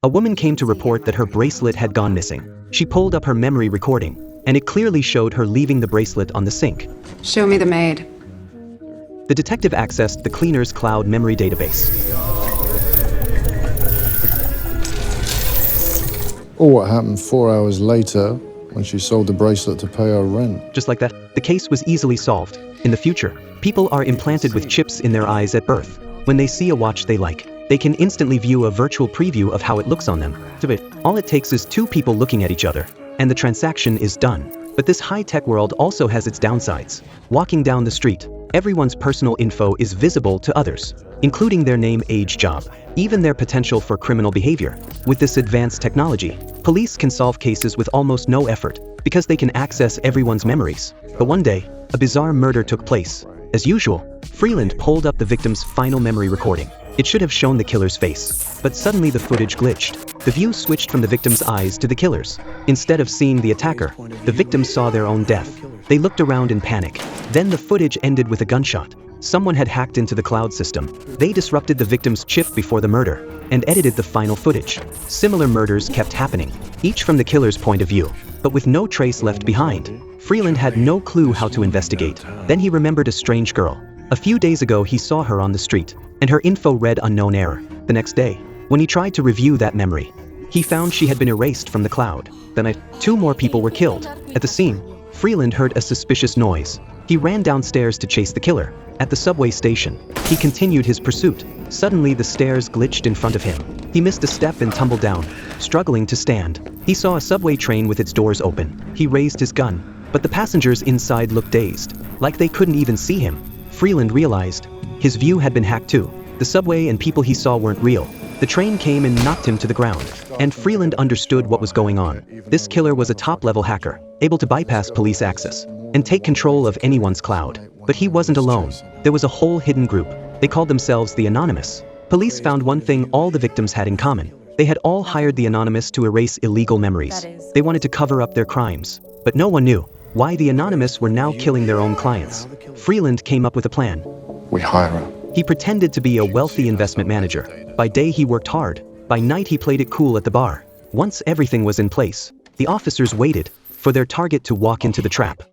A woman came to report that her bracelet had gone missing. She pulled up her memory recording, and it clearly showed her leaving the bracelet on the sink. Show me the maid. The detective accessed the cleaner's cloud memory database. Or what happened 4 hours later when she sold the bracelet to pay her rent. Just like that, the case was easily solved. In the future, people are implanted with chips in their eyes at birth. When they see a watch they like, they can instantly view a virtual preview of how it looks on them. All it takes is two people looking at each other, and the transaction is done. But this high-tech world also has its downsides. Walking down the street, everyone's personal info is visible to others, including their name, age, job, even their potential for criminal behavior. With this advanced technology, police can solve cases with almost no effort because they can access everyone's memories. But one day, a bizarre murder took place. As usual, Freeland pulled up the victim's final memory recording. It should have shown the killer's face, but suddenly the footage glitched. The view switched from the victim's eyes to the killer's. Instead of seeing the attacker, the victims saw their own death. They looked around in panic. Then the footage ended with a gunshot. Someone had hacked into the cloud system. They disrupted the victim's chip before the murder and edited the final footage. Similar murders kept happening, each from the killer's point of view, but with no trace left behind. Freeland had no clue how to investigate. Then he remembered a strange girl. A few days ago he saw her on the street, and her info read unknown error. The next day, when he tried to review that memory, he found she had been erased from the cloud. Then two more people were killed. At the scene, Freeland heard a suspicious noise. He ran downstairs to chase the killer. At the subway station, he continued his pursuit. Suddenly the stairs glitched in front of him. He missed a step and tumbled down, struggling to stand. He saw a subway train with its doors open. He raised his gun, but the passengers inside looked dazed, like they couldn't even see him. Freeland realized his view had been hacked too. The subway and people he saw weren't real. The train came and knocked him to the ground, and Freeland understood what was going on. This killer was a top-level hacker, able to bypass police access and take control of anyone's cloud. But he wasn't alone. There was a whole hidden group. They called themselves the Anonymous. Police found one thing all the victims had in common. They had all hired the Anonymous to erase illegal memories. They wanted to cover up their crimes, but no one knew why the Anonymous were now killing their own clients. Freeland came up with a plan. We hire her. He pretended to be a wealthy investment manager. By day he worked hard. By night he played it cool at the bar. Once everything was in place, the officers waited for their target to walk into the trap.